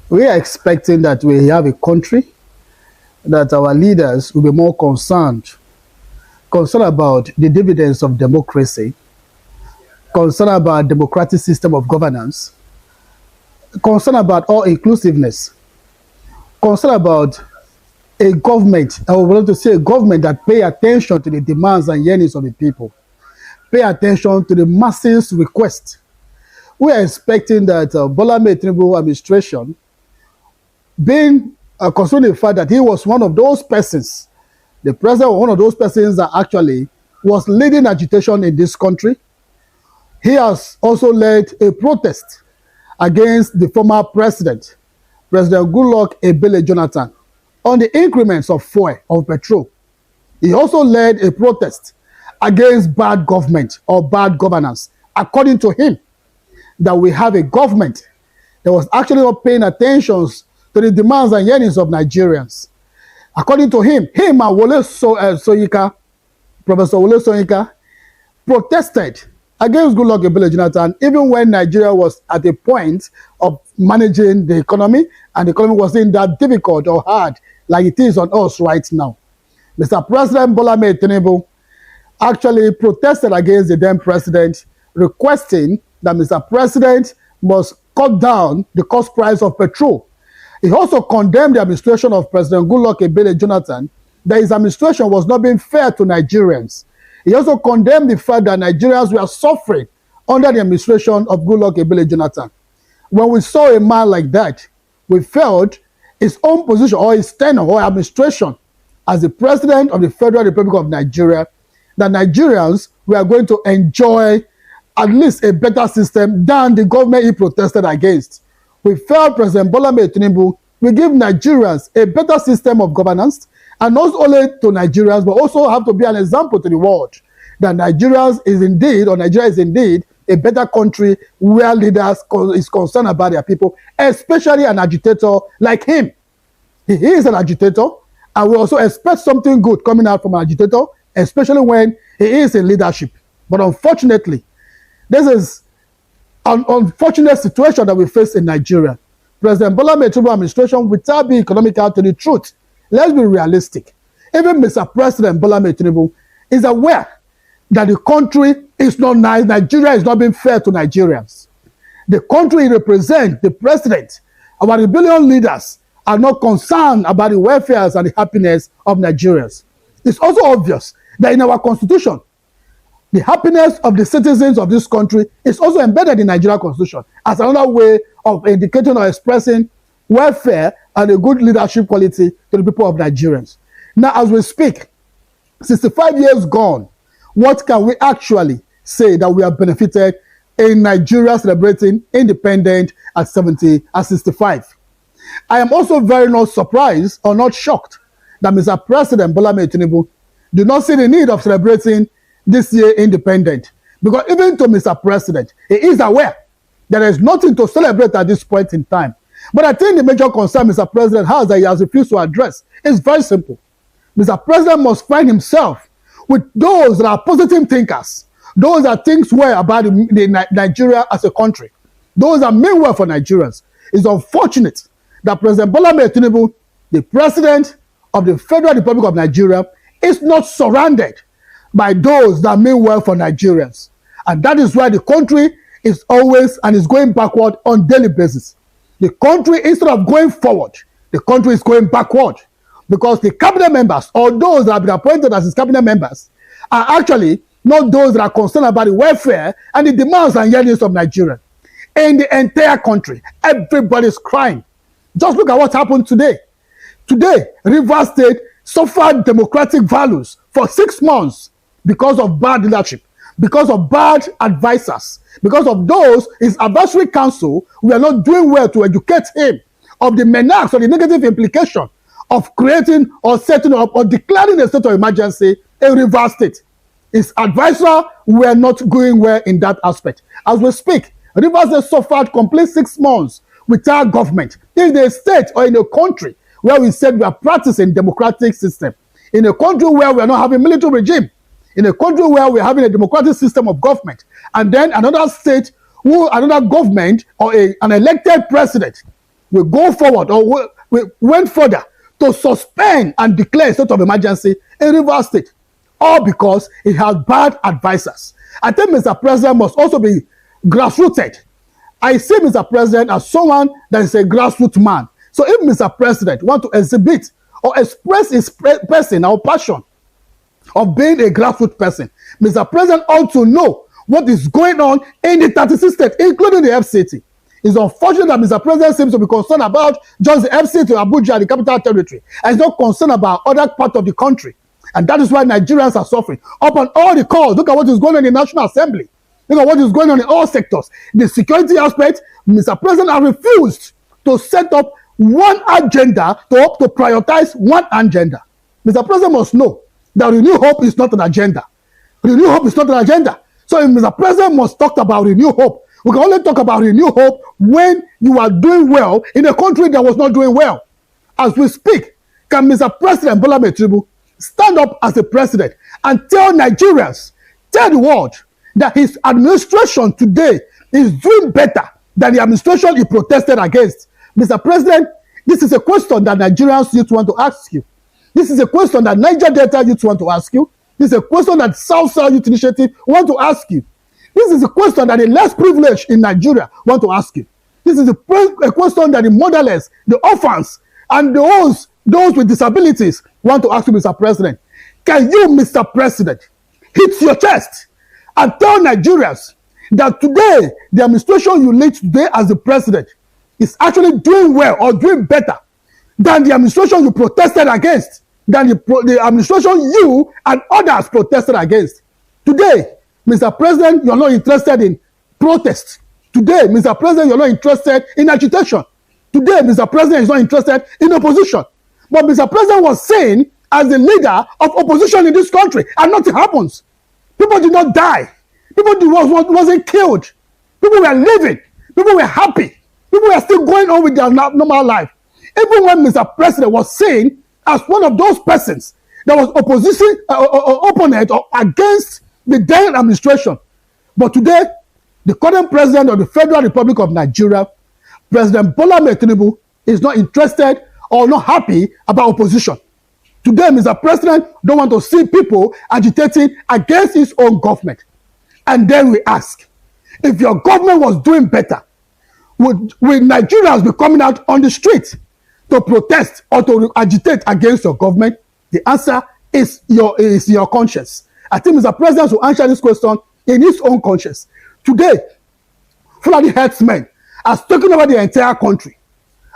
We are expecting that we have a country that our leaders will be more concerned about the dividends of democracy, concerned about democratic system of governance, concerned about all inclusiveness, concerned about a government, I would want to say a government that pay attention to the demands and yearnings of the people, pay attention to the masses' request. We are expecting that Bola Ahmed Tinubu administration, being considering the fact that he was one of those persons, the president was one of those persons that actually was leading agitation in this country. He has also led a protest against the former president, President Goodluck Ebele Jonathan, on the increments of fuel, of petrol. He also led a protest against bad government or bad governance, according to him, that we have a government that was actually not paying attention to the demands and yearnings of Nigerians. According to him and Soyinka, Professor Wole Soyinka, protested against Goodluck Ebele Jonathan, even when Nigeria was at a point of managing the economy, and the economy wasn't that difficult or hard like it is on us right now. Mr. President Bola Ahmed Tinubu actually protested against the then president, requesting that Mr. President must cut down the cost price of petrol. He also condemned the administration of President Goodluck Ebele Jonathan, that his administration was not being fair to Nigerians. He also condemned the fact that Nigerians were suffering under the administration of Goodluck Ebele Jonathan. When we saw a man like that, we felt his own position or his tenure or administration as the president of the Federal Republic of Nigeria, that Nigerians were going to enjoy at least a better system than the government he protested against. We felt President Bola Ahmed Tinubu will give Nigerians a better system of governance, and not only to Nigerians, but also have to be an example to the world that Nigerians is indeed, or Nigeria is indeed, a better country where leaders is concerned about their people, especially an agitator like him. He is an agitator, and we also expect something good coming out from an agitator, especially when he is in leadership. But unfortunately, this is an unfortunate situation that we face in Nigeria. President Bola Ahmed Tinubu administration, without being economical to the truth, let's be realistic. Even Mr. President Bola Ahmed Tinubu is aware that the country is not nice. Nigeria is not being fair to Nigerians. The country he represents, the president, our rebellion leaders, are not concerned about the welfare and the happiness of Nigerians. It's also obvious that in our constitution, the happiness of the citizens of this country is also embedded in Nigerian constitution as another way of indicating or expressing welfare and a good leadership quality to the people of Nigerians. Now, as we speak, 65 years gone, what can we actually say that we have benefited in Nigeria celebrating independence at 65? I am also very not surprised or not shocked that Mr. President Bola Ahmed Tinubu do not see the need of celebrating this year independent, because even to Mr. President, he is aware that there is nothing to celebrate at this point in time. But I think the major concern Mr. President has that he has refused to address is very simple. Mr. President must find himself with those that are positive thinkers, those that think well about Nigeria as a country, those that mean well for Nigerians. It's unfortunate that President Bola Ahmed Tinubu, the president of the Federal Republic of Nigeria, is not surrounded by those that mean well for Nigerians. And that is why the country is always and is going backward on daily basis. The country, instead of going forward, the country is going backward, because the cabinet members, or those that have been appointed as his cabinet members, are actually not those that are concerned about the welfare and the demands and yearnings of Nigeria. In the entire country, everybody is crying. Just look at what happened today. Today, Rivers State suffered democratic values for 6 months because of bad leadership, because of bad advisors, because of those his advisory council were not doing well to educate him of the menace or the negative implication of creating or setting up or declaring a state of emergency in Rivers State. His advisors were not going well in that aspect. As we speak, Rivers State suffered complete 6 months without government. In a state or in a country where we said we are practicing democratic system, in a country where we are not having military regime, in a country where we're having a democratic system of government, and then another state, another government or an elected president we go forward, or we went further to suspend and declare a state of emergency in Rivers State, all because he had bad advisors. I think Mr. President must also be grassrooted. I see Mr. President as someone that is a grassroots man. So if Mr. President want to exhibit or express his person or passion of being a grassroots person, Mr. President ought to know what is going on in the 36 states, including the FCT. It's unfortunate that Mr. President seems to be concerned about just the FCT, Abuja, the capital territory, and is not concerned about other parts of the country. And that is why Nigerians are suffering. Upon all the calls, look at what is going on in the National Assembly. Look at what is going on in all sectors. The security aspect, Mr. President has refused to set up one agenda, to prioritize one agenda. Mr. President must know that Renew Hope is not an agenda. Renew Hope is not an agenda. So if Mr. President must talk about Renew Hope, we can only talk about Renew Hope when you are doing well in a country that was not doing well. As we speak, can Mr. President Bola Tinubu stand up as a president and tell Nigerians, tell the world, that his administration today is doing better than the administration he protested against? Mr. President, this is a question that Nigerians youth want to ask you. This is a question that Niger Delta youth want to ask you. This is a question that South Youth Initiative want to ask you. This is a question that the less privileged in Nigeria want to ask you. This is a question that the motherless, the orphans, and those with disabilities want to ask you, Mr. President. Can you, Mr. President, hit your chest and tell Nigerians that today, the administration you lead today as the president is actually doing well or doing better than the administration you protested against, than the administration you and others protested against? Today, Mr. President, you're not interested in protest. Today, Mr. President, you're not interested in agitation. Today, Mr. President is not interested in opposition. But Mr. President was saying as the leader of opposition in this country, and nothing happens. People did not die. People wasn't killed. People were living. People were happy. People were still going on with their normal life. Even when Mr. President was saying, as one of those persons that was opposition opponent or against the then administration. But today, the current president of the Federal Republic of Nigeria, President Bola Tinubu, is not interested or not happy about opposition. Today, Mr. President don't want to see people agitating against his own government. And then we ask, if your government was doing better, would Nigerians be coming out on the street to protest or to agitate against your government? The answer is your conscience. I think Mr. President will answer this question in his own conscience. Today, Fulani herdsmen are taking over the entire country.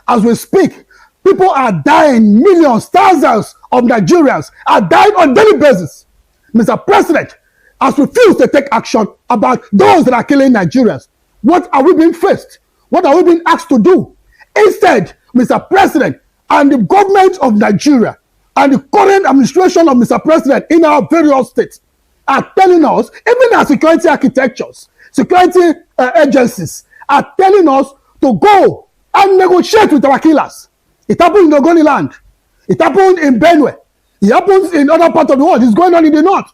As we speak, people are dying, millions, thousands of Nigerians are dying on a daily basis. Mr. President has refused to take action about those that are killing Nigerians. What are we being faced? What are we being asked to do? Instead, Mr. President and the government of Nigeria and the current administration of Mr. President in our various states are telling us, even our security architectures, security agencies are telling us to go and negotiate with our killers. It happened in Ogoni land. It happened in Benue. It happens in other parts of the world. It's going on in the north.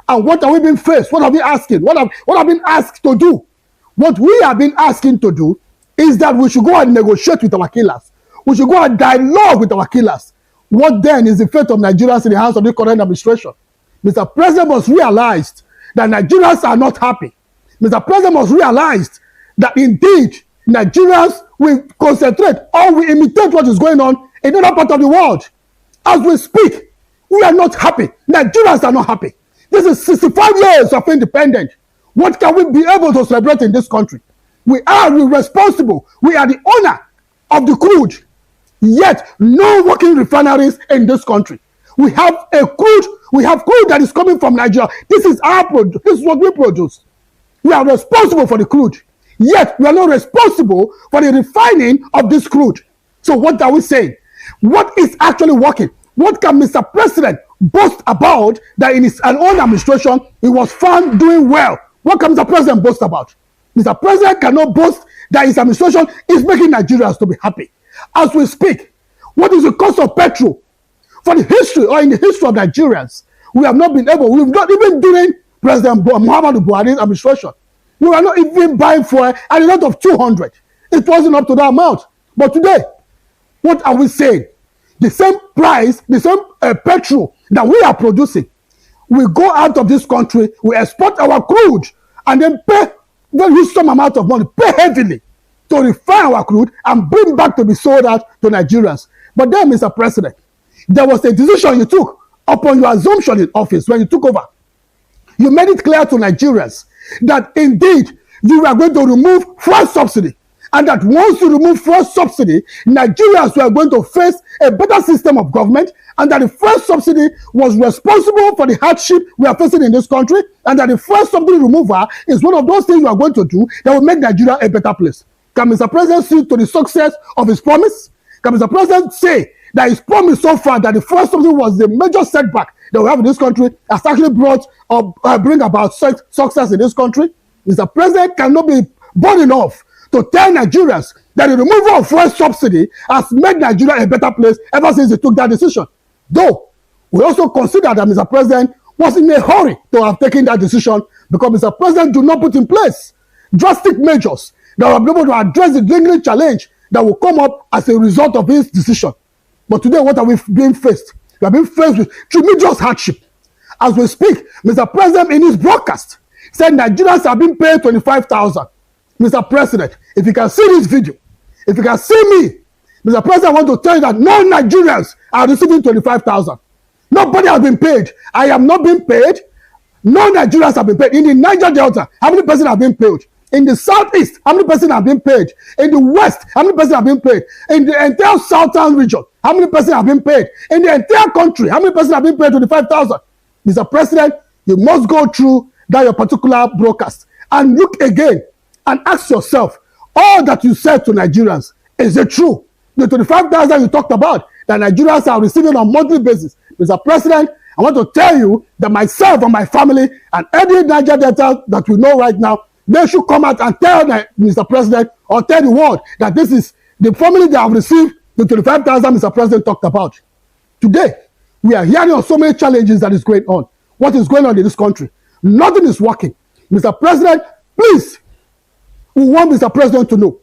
And what are we being faced? What are we asking? What have been asked to do? What we have been asking to do is that we should go and negotiate with our killers. We should go and dialogue with our killers. What then is the fate of Nigerians in the hands of the current administration? Mr. President must realize that Nigerians are not happy. Mr. President must realize that indeed Nigerians will concentrate or will imitate what is going on in other parts of the world. As we speak, we are not happy. Nigerians are not happy. This is 65 years of independence. What can we be able to celebrate in this country? We are responsible. We are the owner of the crude. Yet, no working refineries in this country. We have crude that is coming from Nigeria. This is our product. This is what we produce. We are responsible for the crude. Yet, we are not responsible for the refining of this crude. So what are we saying? What is actually working? What can Mr. President boast about that in his own administration he was found doing well? What can Mr. President boast about? Mr. President cannot boast that his administration is making Nigerians to be happy. As we speak, what is the cost of petrol? For the history or in the history of Nigerians, we've not even during President Muhammadu Buhari's administration, we were not even buying fuel at a rate of 200. It wasn't up to that amount. But But today, what are we saying? The same price, the same petrol that we are producing, we go out of this country, we export our crude, and then pay very some amount of money, pay heavily to refine our crude and bring back to be sold out to Nigerians. But then, Mr. President, there was a decision you took upon your assumption in office when you took over. You made it clear to Nigerians that indeed you are going to remove fuel subsidy, and that once you remove fuel subsidy, Nigerians were going to face a better system of government, and that the fuel subsidy was responsible for the hardship we are facing in this country, and that the fuel subsidy removal is one of those things you are going to do that will make Nigeria a better place. Can Mr. President see to the success of his promise? Can Mr. President say that his promise so far that the fuel subsidy was the major setback that we have in this country has actually brought or bring about success in this country? Mr. President cannot be bold enough to tell Nigerians that the removal of fuel subsidy has made Nigeria a better place ever since he took that decision. Though, we also consider that Mr. President was in a hurry to have taken that decision, because Mr. President did not put in place drastic measures that will be able to address the lingering challenge that will come up as a result of his decision. But today, what are we being faced? We are being faced with tremendous hardship. As we speak, Mr. President in his broadcast said Nigerians are being paid 25,000. Mr. President, if you can see this video, if you can see me, Mr. President, I want to tell you that no Nigerians are receiving 25,000. Nobody has been paid. I am not being paid. No Nigerians have been paid. In the Niger Delta, how many persons have been paid? In the southeast, how many persons have been paid? In the west, how many persons have been paid? In the entire southern region, how many persons have been paid? In the entire country, how many persons have been paid 25,000? Mr. President, you must go through that your particular broadcast and look again and ask yourself, all that you said to Nigerians, is it true? The 25,000 you talked about that Nigerians are receiving on a monthly basis. Mr. President, I want to tell you that myself and my family and every Niger Delta that we know right now, they should come out and tell Mr. President or tell the world that this is the family that have received the 25,000 Mr. President talked about. Today, we are hearing of so many challenges that is going on. What is going on in this country? Nothing is working. Mr. President, please, we want Mr. President to know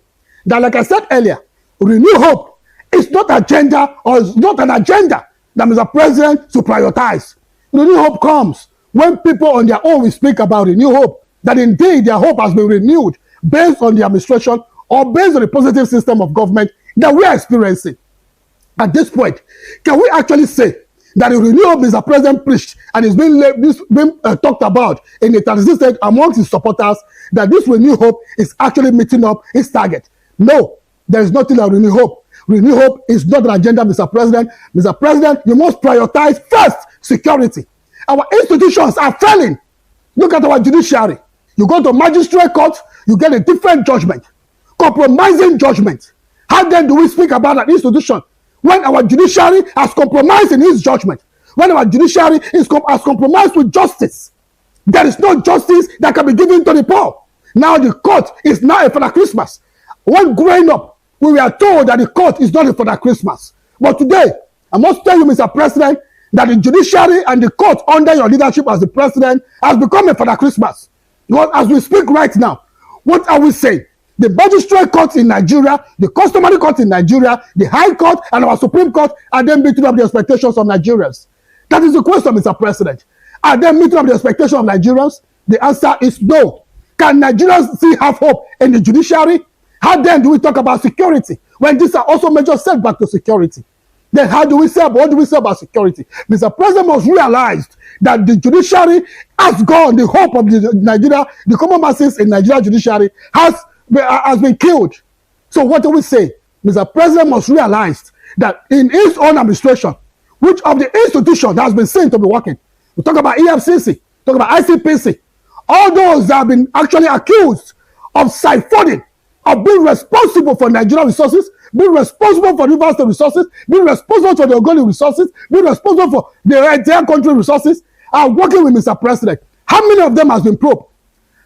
that, like I said earlier, Renew Hope is not agenda, or is not an agenda that Mr. President should prioritize. Renew Hope comes when people on their own will speak about Renew Hope, that indeed their hope has been renewed based on the administration or based on the positive system of government that we are experiencing. At this point, can we actually say that the Renew Hope Mr. President preached and is being talked about in the 36 state amongst his supporters, that this Renew Hope is actually meeting up his target? No, there is nothing like Renew Hope. Renew Hope is not an agenda, Mr. President. Mr. President, you must prioritize first security. Our institutions are failing. Look at our judiciary. You go to magistrate court, you get a different judgment, compromising judgment. How then do we speak about an institution when our judiciary has compromised in its judgment? When our judiciary has compromised with justice, there is no justice that can be given to the poor. Now the court is now a Father Christmas. When growing up, we were told that the court is not a Father Christmas. But today, I must tell you, Mr. President, that the judiciary and the court under your leadership as the president has become a Father Christmas. Because as we speak right now, what are we saying? The magistrate courts in Nigeria, the customary courts in Nigeria, the High Court and our Supreme Court are then meeting up the expectations of Nigerians. That is the question, Mr. President. Are they meeting up the expectations of Nigerians? The answer is no. Can Nigerians still have hope in the judiciary? How then do we talk about security when these are also major setbacks to security? Then how do we say, what do we say about security? Mr. President must realize that the judiciary has gone, the hope of Nigeria, the common masses in Nigeria judiciary has been killed. So what do we say? Mr. President must realize that in his own administration, which of the institutions that has been seen to be working, we talk about EFCC, talk about ICPC, all those that have been actually accused of siphoning, of being responsible for Nigerian resources, being responsible for Rivers State resources, being responsible for the Ogoni resources, being responsible for the entire country resources, are working with Mr. President. How many of them has been probed?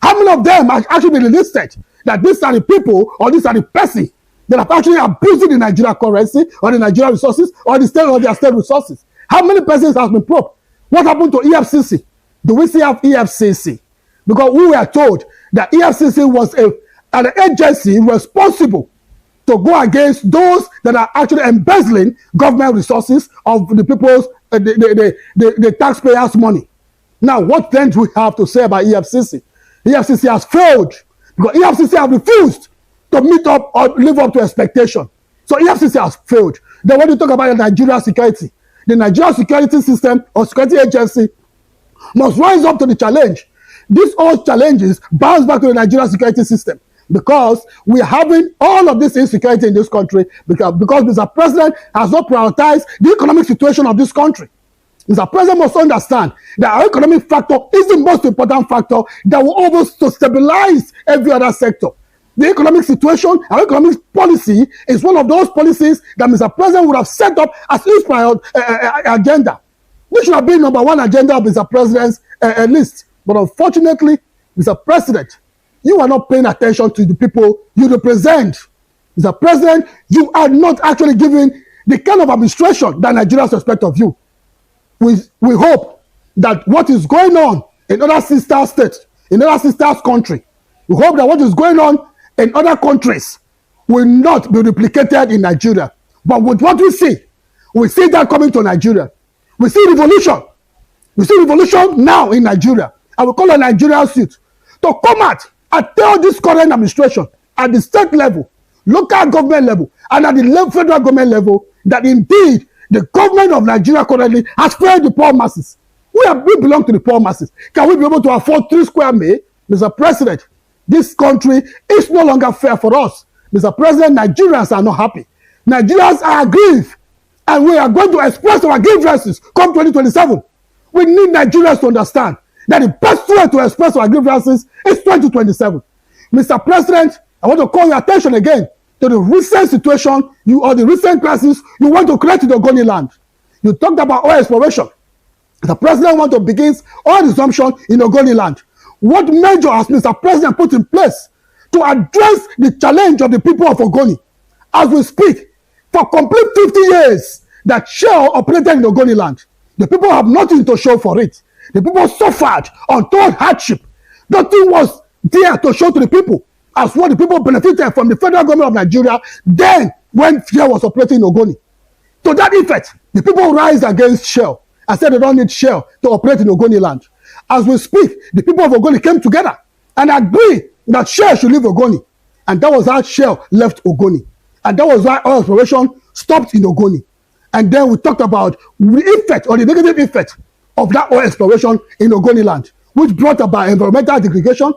How many of them have actually been listed that these are the people or these are the persons that have actually abused the Nigerian currency or the Nigerian resources or the state or their state resources? How many persons has been probed? What happened to EFCC? Do we still have EFCC? Because we were told that EFCC was an agency responsible to go against those that are actually embezzling government resources of the people's, the taxpayers' money. Now, what then do we have to say about EFCC? EFCC has failed because EFCC have refused to meet up or live up to expectation. So EFCC has failed. Then when you talk about the Nigerian security, the Nigerian security system or security agency must rise up to the challenge. These all challenges bounce back to the Nigerian security system because we are having all of this insecurity in this country because Mr. President has not prioritized the economic situation of this country. Mr. President must understand that our economic factor is the most important factor that will almost to stabilize every other sector. The economic situation, our economic policy is one of those policies that Mr. President would have set up as his agenda. This should have been number one agenda of Mr. President's list. But unfortunately, Mr. President, you are not paying attention to the people you represent. Mr. President, you are not actually giving the kind of administration that Nigerians expect of you. We hope that what is going on in other sister states, in other sisters' country, we hope that what is going on in other countries will not be replicated in Nigeria. But with what we see that coming to Nigeria. We see revolution. We see revolution now in Nigeria. I will call on Nigerian youth to come out and tell this current administration at the state level, local government level, and at the federal government level that indeed the government of Nigeria currently has failed the poor masses. We belong to the poor masses. Can we be able to afford 3 square meals? Mr. President, this country is no longer fair for us. Mr. President, Nigerians are not happy. Nigerians are aggrieved. And we are going to express our grievances come 2027. We need Nigerians to understand that the best way to express our grievances is 2027. Mr. President, I want to call your attention again to the recent situation or the recent crisis you want to create in the Ogoni land. You talked about oil exploration. The president wants to begin oil resumption in Ogoni land. What measure has Mr. President put in place to address the challenge of the people of Ogoni? As we speak, for complete 50 years that Shell operated in Ogoni land, the people have nothing to show for it. The people suffered untold hardship. Nothing was there to show to the people as what the people benefited from the federal government of Nigeria then when Shell was operating in Ogoni. To that effect, the people rise against Shell and said they don't need Shell to operate in Ogoni land. As we speak, the people of Ogoni came together and agreed that Shell should leave Ogoni. And that was how Shell left Ogoni. And that was why oil exploration stopped in Ogoni. And then we talked about the effect or the negative effect of that oil exploration in Ogoni land, which brought about environmental degradation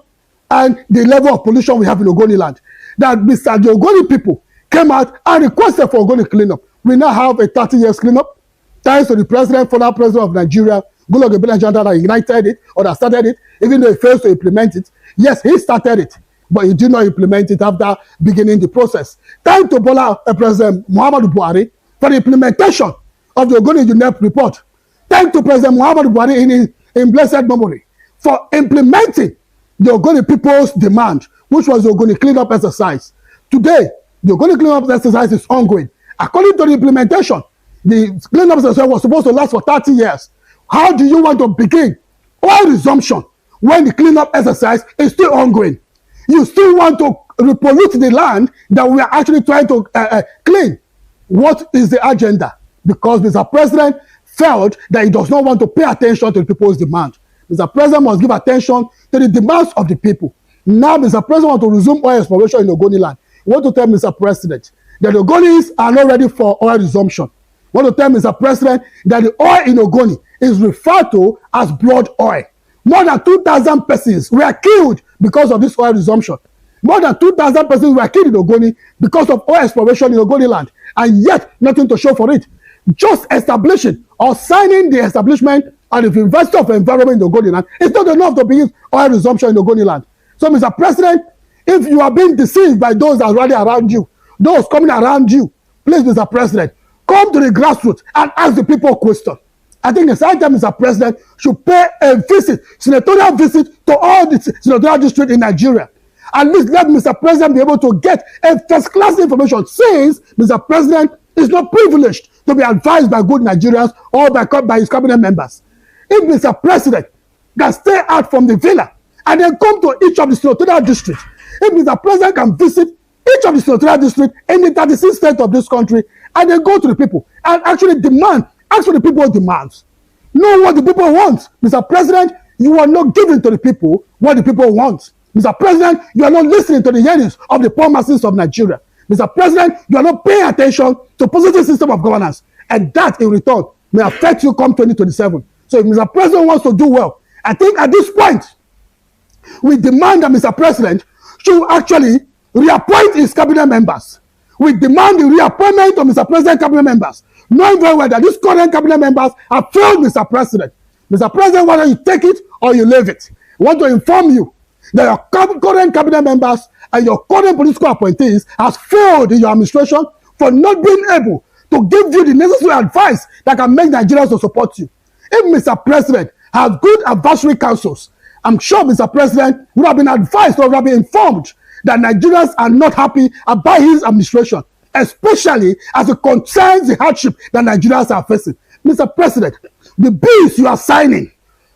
and the level of pollution we have in Ogoni land. That the Ogoni people came out and requested for Ogoni cleanup. We now have a 30 years cleanup, thanks to the former president of Nigeria, Goodluck Ebele Jonathan, that ignited it or that started it, even though he fails to implement it. Yes, he started it, but he did not implement it after beginning the process. Thanks to President Muhammadu Buhari for the implementation of the Ogoni UNEP report. Thanks to President Muhammadu Buhari in blessed memory for implementing the Ogoni people's demand, which was the Ogoni cleanup exercise. Today, the Ogoni cleanup exercise is ongoing. According to the implementation, the cleanup exercise was supposed to last for 30 years. How do you want to begin oil resumption when the cleanup exercise is still ongoing? You still want to repollute the land that we are actually trying to clean. What is the agenda? Because Mr. President felt that he does not want to pay attention to the people's demand. Mr. President must give attention to the demands of the people. Now, Mr. President wants to resume oil exploration in Ogoni land. I want to tell Mr. President that the Ogonis are not ready for oil resumption. I want to tell Mr. President that the oil in Ogoni is referred to as blood oil. More than 2,000 persons were killed because of this oil resumption. More than 2,000 persons were killed in Ogoni because of oil exploration in Ogoni land, and yet nothing to show for it. Just establishing or signing the establishment of the University of Environment in Ogoni land is not enough to begin oil resumption in Ogoni land. So, Mr. President, if you are being deceived by those that are rally around you, those coming around you, please, Mr. President, come to the grassroots and ask the people questions. I think it's time Mr. President should pay a visit, senatorial visit, to all the senatorial districts in Nigeria. At least let Mr. President be able to get a first-class information, since Mr. President is not privileged to be advised by good Nigerians or by his cabinet members. If Mr. President can stay out from the villa and then come to each of the senatorial districts, if Mr. President can visit each of the senatorial districts in the 36 states of this country, and they go to the people and actually demand, ask what the people demands. Know what the people want. Mr. President, you are not giving to the people what the people want. Mr. President, you are not listening to the yearnings of the poor masses of Nigeria. Mr. President, you are not paying attention to positive system of governance, and that in return may affect you come 2027. So if Mr. President wants to do well, I think at this point, we demand that Mr. President should actually reappoint his cabinet members. We demand the reappointment of Mr. President cabinet members, knowing very well that these current cabinet members have failed Mr. President. Mr. President, whether you take it or you leave it, I want to inform you that your current cabinet members and your current political appointees has failed in your administration for not being able to give you the necessary advice that can make Nigerians to support you. If Mr. President has good advisory councils, I'm sure Mr. President would have been advised or would have been informed that Nigerians are not happy about his administration, especially as it concerns the hardship that Nigerians are facing. Mr. President, the bills you are signing,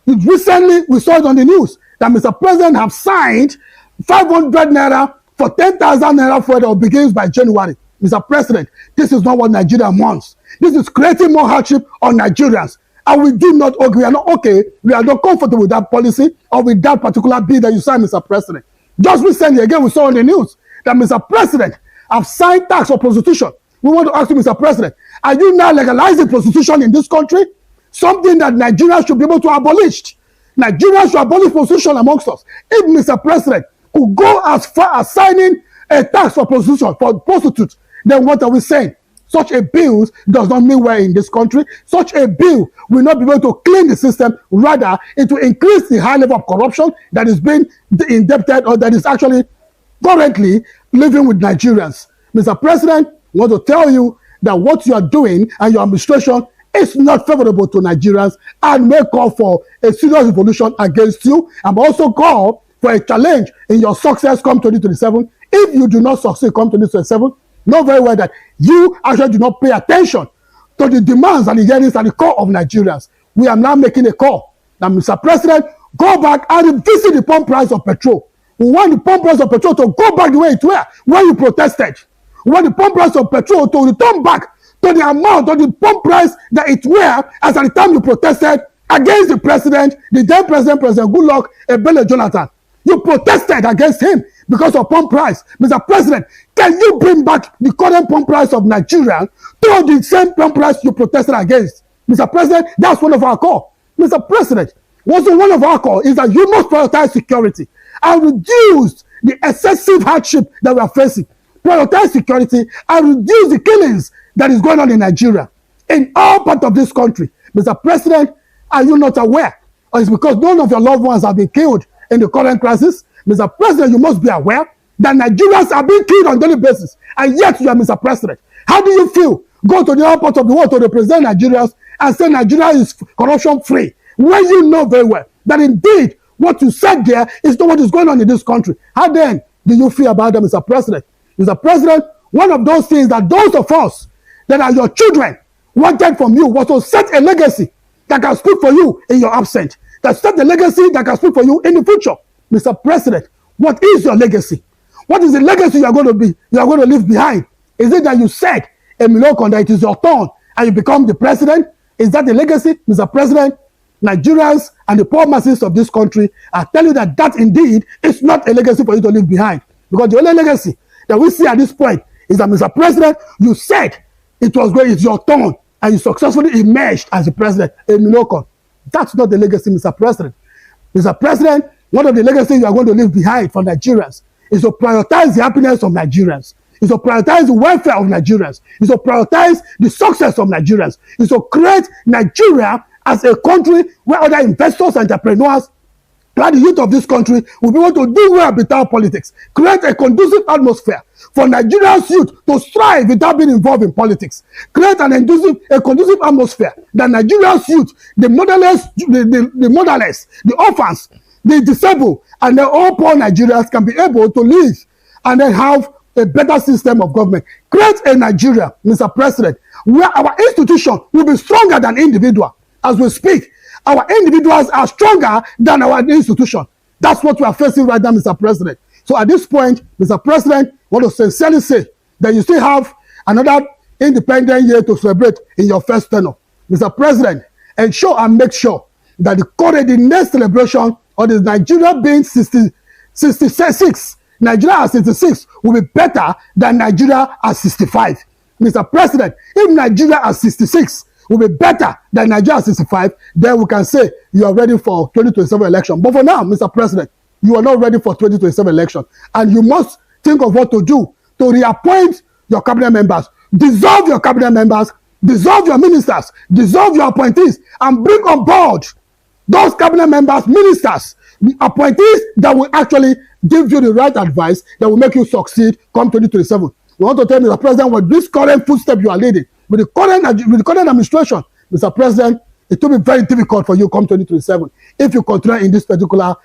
recently we saw it on the news that Mr. President have signed 500 naira for 10,000 naira fuel that begins by January. Mr. President, this is not what Nigeria wants. This is creating more hardship on Nigerians. And we do not agree. We are not okay. We are not comfortable with that policy or with that particular bill that you signed, Mr. President. Just recently, again, we saw on the news that Mr. President have signed tax for prostitution. We want to ask you, Mr. President, are you now legalizing prostitution in this country? Something that Nigerians should be able to abolish. Nigerians should abolish prostitution amongst us. If Mr. President could go as far as signing a tax for prostitution, for prostitutes, then what are we saying? Such a bill does not mean well in this country. Such a bill will not be able to clean the system. Rather, it will increase the high level of corruption that is being indebted or that is actually currently living with Nigerians. Mr. President, I want to tell you that what you are doing and your administration is not favorable to Nigerians and may call for a serious revolution against you, and also call for a challenge in your success come 2027. If you do not succeed come 2027, know very well that you actually do not pay attention to the demands and the yearnings at the core of Nigerians. We are now making a call that Mr. President, go back and revisit the pump price of petrol. We want the pump price of petrol to go back the way it were when you protested. We want the pump price of petrol to return back to the amount of the pump price that it were as at the time you protested against the president, the then President Goodluck Ebele Jonathan. You protested against him because of pump price. Mr. President, can you bring back the current pump price of Nigeria to the same pump price you protested against? Mr. President, that's one of our call. Mr. President, also one of our call is that you must prioritize security and reduce the excessive hardship that we are facing. Prioritize security and reduce the killings that is going on in Nigeria, in all parts of this country. Mr. President, are you not aware? Or it's because none of your loved ones have been killed in the current crisis? Mr. President, you must be aware that Nigerians are being killed on a daily basis, and yet you are Mr. President. How do you feel? Go to the other part of the world to represent Nigerians and say Nigeria is corruption-free, when you know very well that indeed what you said there is not what is going on in this country. How then do you feel about that, Mr. President? Mr. President, one of those things that those of us that are your children wanted from you was to set a legacy that can speak for you in your absence, that set a legacy that can speak for you in the future. Mr. President, what is your legacy? What is the legacy you are going to leave behind? Is it that you said a Milokon that it is your turn and you become the president? Is that the legacy? Mr. President, Nigerians and the poor masses of this country are telling you that that indeed is not a legacy for you to leave behind. Because the only legacy that we see at this point is that, Mr. President, you said it's your turn and you successfully emerged as the president in Milokon. That's not the legacy, Mr. President. Mr. President, one of the legacies you are going to leave behind for Nigerians is to prioritize the happiness of Nigerians, is to prioritize the welfare of Nigerians, is to prioritize the success of Nigerians, is to create Nigeria as a country where other investors and entrepreneurs, like the youth of this country, will be able to do well without politics, create a conducive atmosphere for Nigeria's youth to strive without being involved in politics, create a conducive atmosphere that Nigeria's youth, the motherless, the orphans, the disabled, and the all poor Nigerians can be able to live and then have a better system of government. Create a Nigeria, Mr. President, where our institution will be stronger than individual. As we speak, our individuals are stronger than our institution. That's what we are facing right now, Mr. President. So at this point, Mr. President, I want to sincerely say that you still have another independent year to celebrate in your first tenure. Mr. President, ensure and make sure that the next celebration of the Nigeria being 66, Nigeria at 66 will be better than Nigeria at 65. Mr. President, if Nigeria at 66 will be better than Nigeria at 65, then we can say you are ready for 2027 election. But for now, Mr. President, you are not ready for 2027 election. And you must think of what to do to reappoint your cabinet members, dissolve your cabinet members, dissolve your ministers, dissolve your appointees, and bring on board those cabinet members, ministers, appointees that will actually give you the right advice that will make you succeed come 2027. We want to tell Mr. President, with this current footstep you are leading, with the current administration, Mr. President, it will be very difficult for you come 2027 if you continue in this particular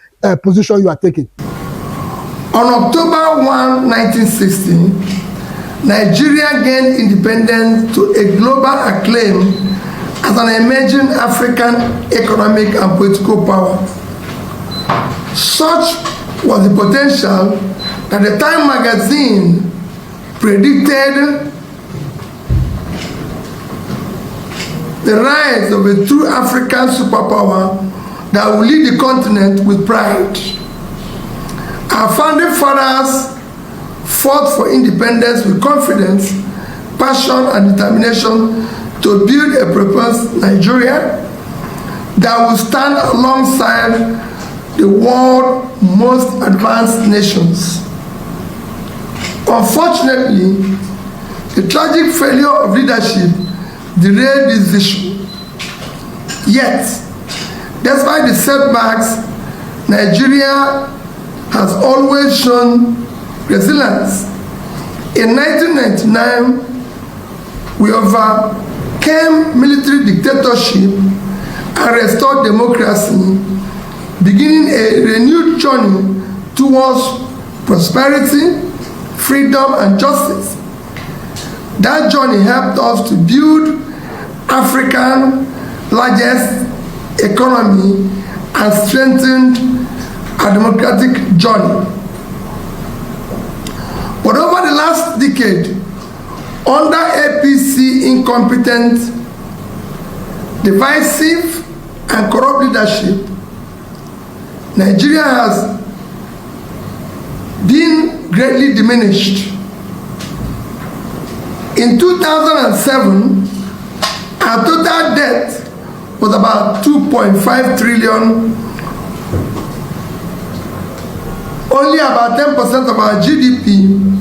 position you are taking. On October 1, 1960, Nigeria gained independence to a global acclaim as an emerging African economic and political power. Such was the potential that the Time magazine predicted the rise of a true African superpower that will lead the continent with pride. Our founding fathers fought for independence with confidence, passion, and determination to build a prosperous Nigeria that will stand alongside the world's most advanced nations. Unfortunately, the tragic failure of leadership derailed this vision. Yet, despite the setbacks, Nigeria has always shown resilience. In 1999, we overcame military dictatorship and restored democracy, beginning a renewed journey towards prosperity, freedom, and justice. That journey helped us to build Africa's largest economy and strengthened our democratic journey. But over the last decade, under APC incompetent, divisive, and corrupt leadership, Nigeria has been greatly diminished. In 2007, our total debt was about 2.5 trillion. Only about 10% of our GDP,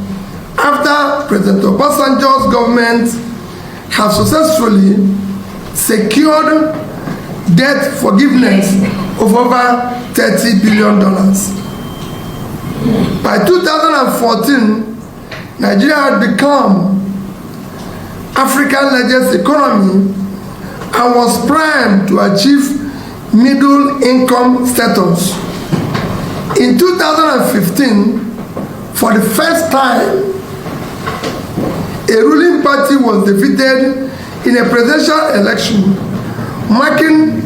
after President Obasanjo's government have successfully secured debt forgiveness of over $30 billion. By 2014, Nigeria had become Africa's largest economy and was primed to achieve middle income status. In 2015, for the first time, a ruling party was defeated in a presidential election, marking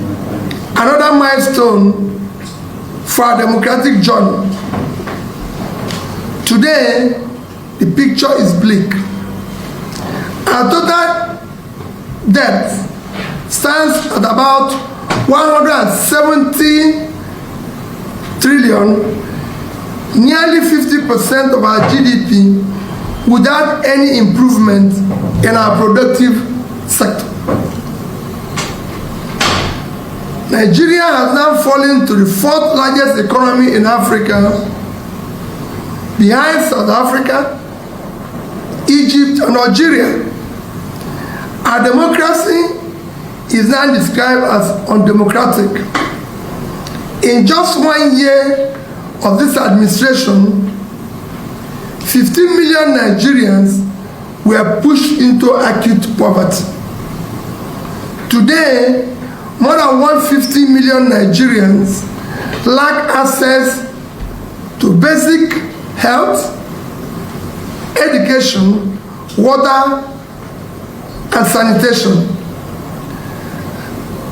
another milestone for our democratic journey. Today, the picture is bleak. Our total debt stands at about 170 trillion, nearly 50% of our GDP, without any improvement in our productive sector. Nigeria has now fallen to the fourth largest economy in Africa, behind South Africa, Egypt, and Algeria. Our democracy is now described as undemocratic. In just 1 year of this administration, 15 million Nigerians were pushed into acute poverty. Today, more than 150 million Nigerians lack access to basic health, education, water, and sanitation.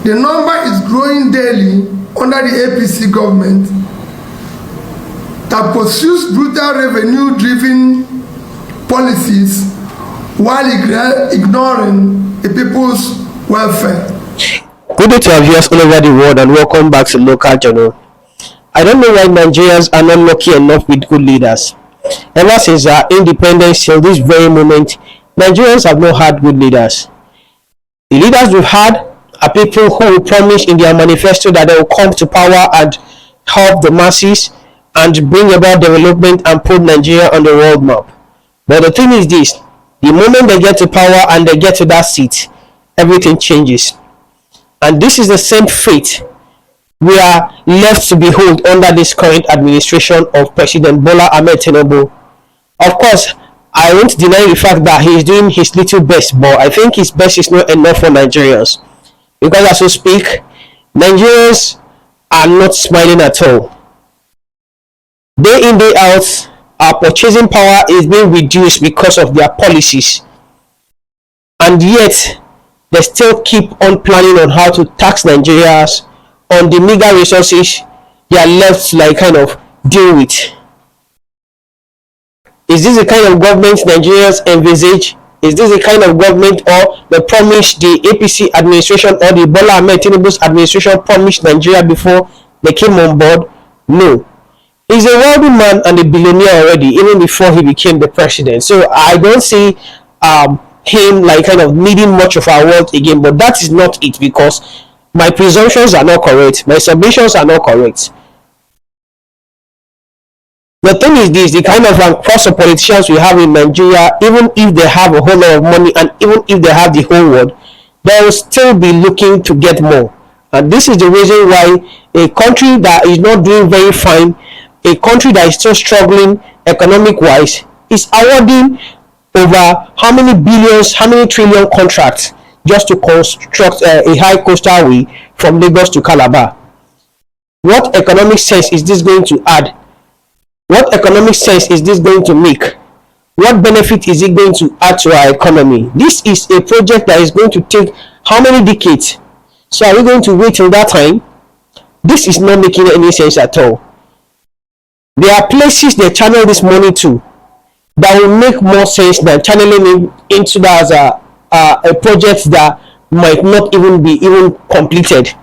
The number is growing daily under the APC government. that pursues brutal revenue-driven policies while ignoring the people's welfare. Good day to our viewers all over the world and welcome back to Local Journal. I don't know why Nigerians are not lucky enough with good leaders. Ever since our independence till this very moment, Nigerians have not had good leaders. The leaders we've had are people who will promise in their manifesto that they will come to power and help the masses and bring about development and put Nigeria on the world map. But the thing is this, the moment they get to power and they get to that seat, everything changes. And this is the same fate we are left to behold under this current administration of President Bola Ahmed Tinubu. Of course, I won't deny the fact that he is doing his little best, but I think his best is not enough for Nigerians. Because as we speak, Nigerians are not smiling at all. Day in, day out, our purchasing power is being reduced because of their policies. And yet, they still keep on planning on how to tax Nigerians on the meager resources they are left to kind of deal with. Is this the kind of government Nigerians envisage? Is this the kind of government or the promise the APC administration or the Bola Ahmed Tinubu's administration promised Nigeria before they came on board? No. He's a wealthy man and a billionaire already, even before he became the president. So I don't see him kind of needing much of our wealth again. But that is not it, because my presumptions are not correct. My submissions are not correct. The thing is this, the kind of cross of politicians we have in Nigeria, even if they have a whole lot of money and even if they have the whole world, they will still be looking to get more. And this is the reason why a country that is not doing very fine, a country that is still struggling economic-wise, is awarding over how many billions, how many trillion contracts just to construct a high coastal way from Lagos to Calabar. What economic sense is this going to add? What economic sense is this going to make? What benefit is it going to add to our economy? This is a project that is going to take how many decades? So are we going to wait till that time? This is not making any sense at all. There are places they channel this money to that will make more sense than channeling it into that as a project that might not even be completed.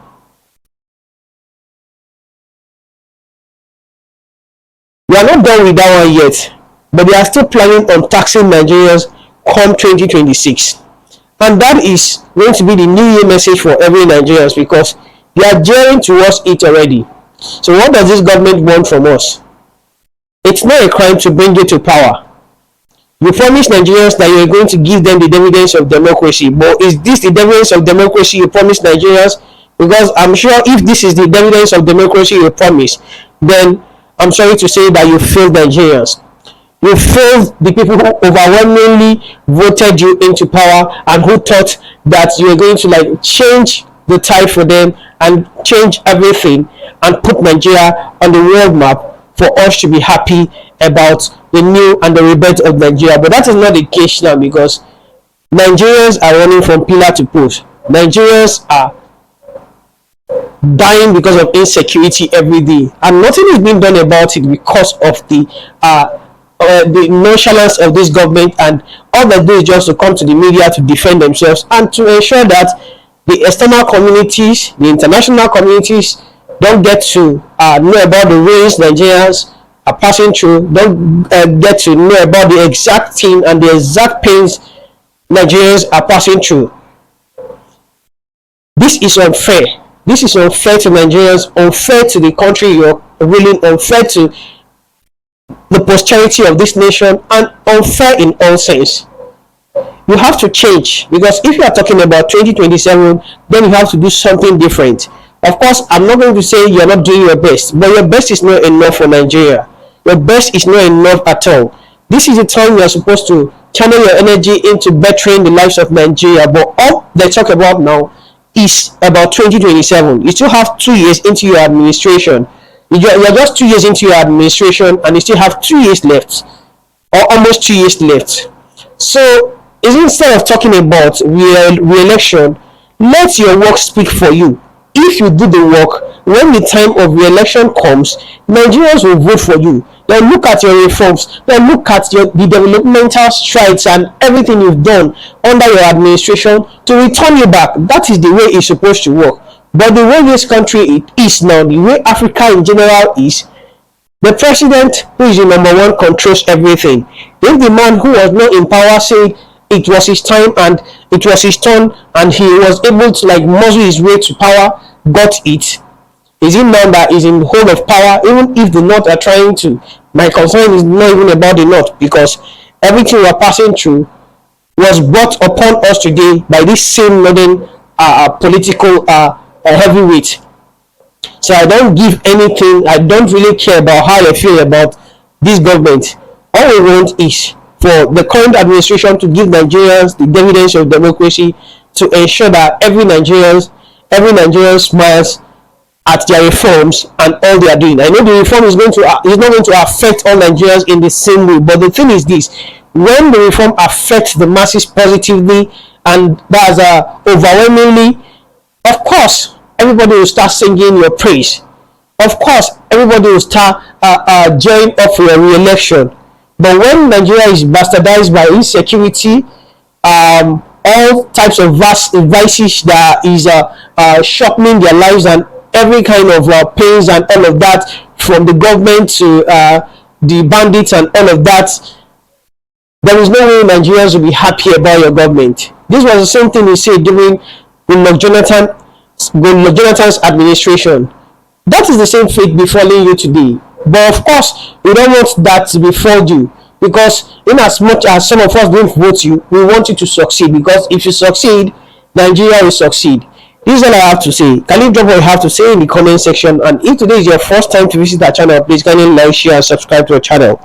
We are not done with that one yet, but they are still planning on taxing Nigerians come 2026. And that is going to be the New Year message for every Nigerians, because they are gearing towards it already. So what does this government want from us? It's not a crime to bring you to power. You promise Nigerians that you are going to give them the dividends of democracy, but is this the dividends of democracy you promise Nigerians? Because I'm sure if this is the dividends of democracy you promise, then I'm sorry to say that you failed Nigerians. You failed the people who overwhelmingly voted you into power and who thought that you were going to change the tide for them and change everything and put Nigeria on the world map for us to be happy about the new and the rebirth of Nigeria. But that is not the case now, because Nigerians are running from pillar to post. Nigerians are dying because of insecurity every day, and nothing is being done about it because of the nonchalance of this government, and all they do is just to come to the media to defend themselves and to ensure that the external communities, the international communities, don't get to know about the ways Nigerians are passing through, don't get to know about the exact thing and the exact pains Nigerians are passing through. This is unfair. This is unfair to Nigerians, unfair to the country you're ruling, unfair to the posterity of this nation, and unfair in all sense. You have to change, because if you are talking about 2027, then you have to do something different. Of course, I'm not going to say you're not doing your best, but your best is not enough for Nigeria. Your best is not enough at all. This is the time you're supposed to channel your energy into bettering the lives of Nigeria, but all they talk about now is about 2027. You still have 2 years into your administration. You're just 2 years into your administration and you still have 2 years left, or almost 2 years left. So instead of talking about re-election, let your work speak for you. If you do the work, when the time of re-election comes, Nigerians will vote for you. Then look at your reforms. Then look at the developmental strides and everything you've done under your administration to return you back. That is the way it's supposed to work. But the way this country is now, the way Africa in general is, the president, who is the number one, controls everything. If the man who was not in power said it was his time and it was his turn and he was able to like muscle his way to power, got it, is it now that is in hold of power, even if the North are trying to? My concern is not even about the North, because everything we are passing through was brought upon us today by this same modern political heavyweight. So I don't give anything, I don't really care about how I feel about this government. All we want is for the current administration to give Nigerians the dividends of democracy, to ensure that every Nigerian smiles at their reforms and all they are doing. I know the reform is not going to affect all Nigerians in the same way, but the thing is this: when the reform affects the masses positively, and that's overwhelmingly, of course everybody will start singing your praise. Of course everybody will start gearing up for your re-election. But when Nigeria is bastardized by insecurity, all types of vices that is shortening their lives, and every kind of pains and all of that, from the government to the bandits and all of that, there is no way Nigerians will be happy about your government. This was the same thing we said during Goodluck Jonathan's administration. That is the same fate befalling you today. But of course, we don't want that to befall you, because in as much as some of us don't vote you, we want you to succeed, because if you succeed, Nigeria will succeed. This is all I have to say. Can you drop what you have to say in the comment section? And if today is your first time to visit our channel, please kindly like, share, and subscribe to our channel.